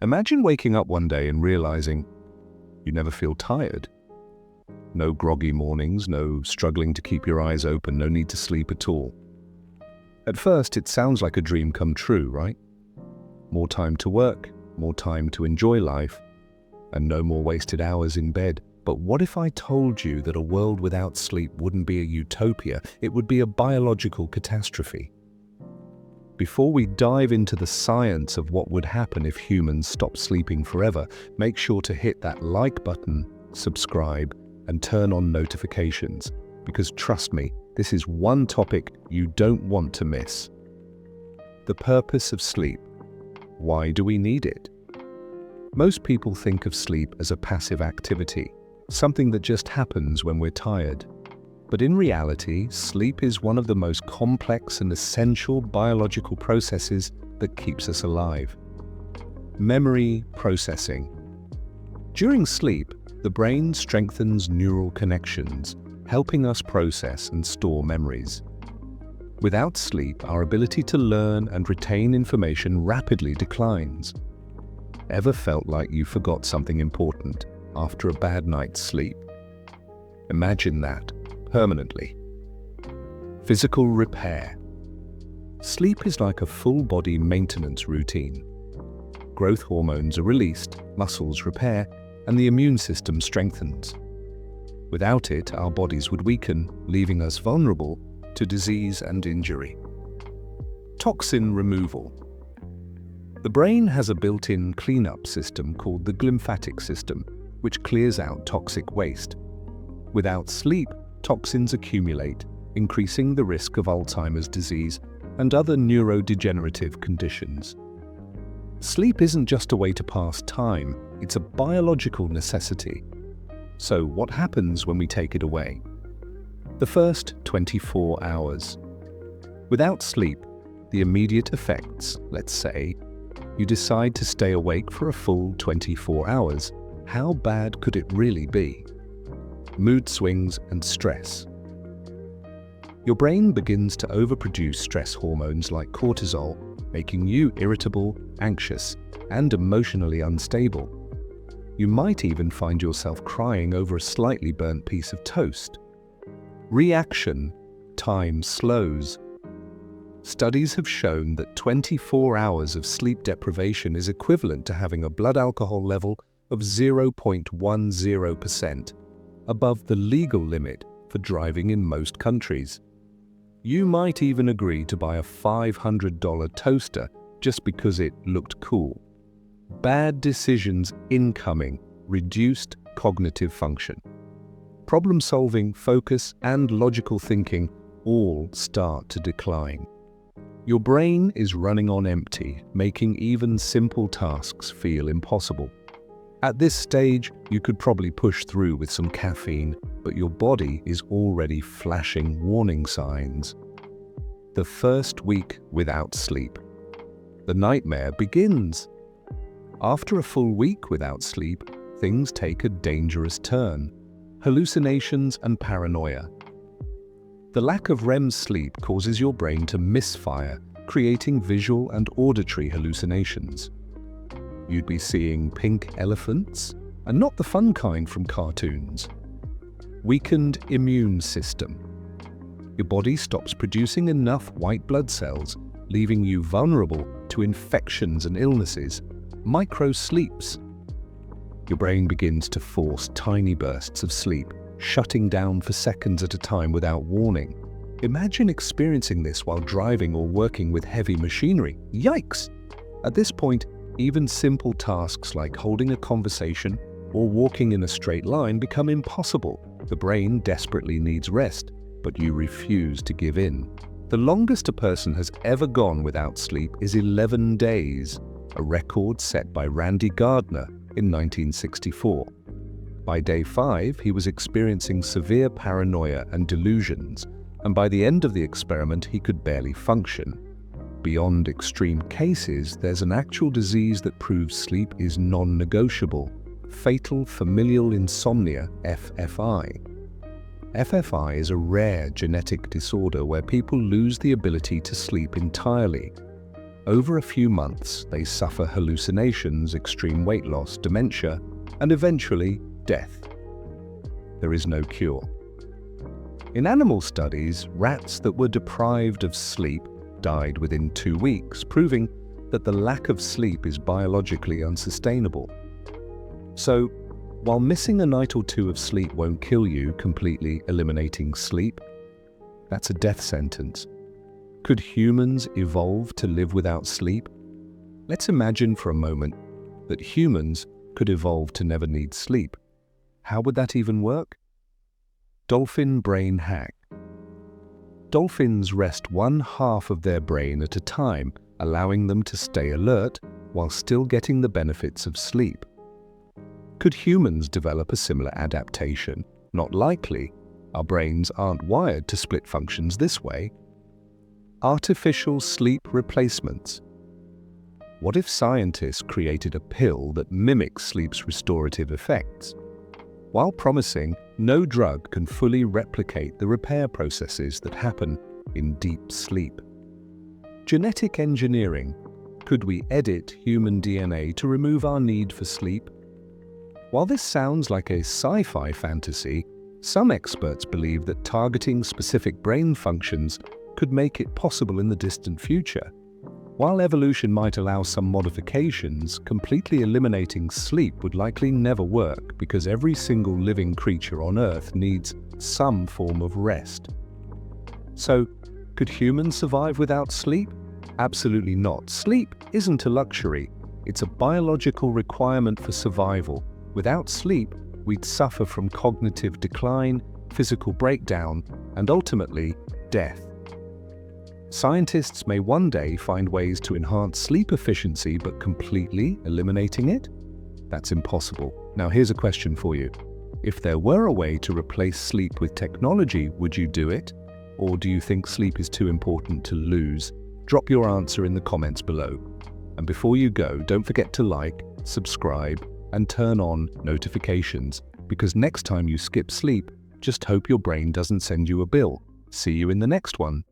Imagine waking up one day and realizing you never feel tired. No groggy mornings, no struggling to keep your eyes open, no need to sleep at all. At first, it sounds like a dream come true, right? More time to work, more time to enjoy life, and no more wasted hours in bed. But what if I told you that a world without sleep wouldn't be a utopia, it would be a biological catastrophe? Before we dive into the science of what would happen if humans stopped sleeping forever, make sure to hit that like button, subscribe, and turn on notifications, because trust me, this is one topic you don't want to miss. The purpose of sleep. Why do we need it? Most people think of sleep as a passive activity, something that just happens when we're tired. But in reality, sleep is one of the most complex and essential biological processes that keeps us alive. Memory processing. During sleep, the brain strengthens neural connections, helping us process and store memories. Without sleep, our ability to learn and retain information rapidly declines. Ever felt like you forgot something important after a bad night's sleep? Imagine that. Permanently. Physical repair. Sleep is like a full-body maintenance routine. Growth hormones are released, muscles repair, and the immune system strengthens. Without it, our bodies would weaken, leaving us vulnerable to disease and injury. Toxin removal. The brain has a built-in cleanup system called the glymphatic system, which clears out toxic waste. Without sleep, toxins accumulate, increasing the risk of Alzheimer's disease and other neurodegenerative conditions. Sleep isn't just a way to pass time, it's a biological necessity. So what happens when we take it away? The first 24 hours. Without sleep, the immediate effects, let's say, you decide to stay awake for a full 24 hours. How bad could it really be? Mood swings and stress. Your brain begins to overproduce stress hormones like cortisol, making you irritable, anxious, and emotionally unstable. You might even find yourself crying over a slightly burnt piece of toast. Reaction time slows. Studies have shown that 24 hours of sleep deprivation is equivalent to having a blood alcohol level of 0.10%. above the legal limit for driving in most countries. You might even agree to buy a $500 toaster just because it looked cool. Bad decisions incoming, reduced cognitive function. Problem solving, focus, and logical thinking all start to decline. Your brain is running on empty, making even simple tasks feel impossible. At this stage, you could probably push through with some caffeine, but your body is already flashing warning signs. The first week without sleep. The nightmare begins. After a full week without sleep, things take a dangerous turn. Hallucinations and paranoia. The lack of REM sleep causes your brain to misfire, creating visual and auditory hallucinations. You'd be seeing pink elephants, and not the fun kind from cartoons. Weakened immune system. Your body stops producing enough white blood cells, leaving you vulnerable to infections and illnesses. Micro-sleeps. Your brain begins to force tiny bursts of sleep, shutting down for seconds at a time without warning. Imagine experiencing this while driving or working with heavy machinery. Yikes! At this point, even simple tasks like holding a conversation or walking in a straight line become impossible. The brain desperately needs rest, but you refuse to give in. The longest a person has ever gone without sleep is 11 days, a record set by Randy Gardner in 1964. By day 5, he was experiencing severe paranoia and delusions, and by the end of the experiment, he could barely function. Beyond extreme cases, there's an actual disease that proves sleep is non-negotiable: fatal familial insomnia, FFI. FFI is a rare genetic disorder where people lose the ability to sleep entirely. Over a few months, they suffer hallucinations, extreme weight loss, dementia, and eventually death. There is no cure. In animal studies, rats that were deprived of sleep died within 2 weeks, proving that the lack of sleep is biologically unsustainable. So, while missing a night or two of sleep won't kill you, completely eliminating sleep, that's a death sentence. Could humans evolve to live without sleep? Let's imagine for a moment that humans could evolve to never need sleep. How would that even work? Dolphin brain hack. Dolphins rest one half of their brain at a time, allowing them to stay alert while still getting the benefits of sleep. Could humans develop a similar adaptation? Not likely. Our brains aren't wired to split functions this way. Artificial sleep replacements. What if scientists created a pill that mimics sleep's restorative effects? While promising, no drug can fully replicate the repair processes that happen in deep sleep. Genetic engineering. Could we edit human DNA to remove our need for sleep? While this sounds like a sci-fi fantasy, some experts believe that targeting specific brain functions could make it possible in the distant future. While evolution might allow some modifications, completely eliminating sleep would likely never work because every single living creature on Earth needs some form of rest. So, could humans survive without sleep? Absolutely not. Sleep isn't a luxury. It's a biological requirement for survival. Without sleep, we'd suffer from cognitive decline, physical breakdown, and ultimately, death. Scientists may one day find ways to enhance sleep efficiency, but completely eliminating it? That's impossible. Now here's a question for you. If there were a way to replace sleep with technology, would you do it? Or do you think sleep is too important to lose? Drop your answer in the comments below. And before you go, don't forget to like, subscribe, and turn on notifications, because next time you skip sleep, just hope your brain doesn't send you a bill. See you in the next one.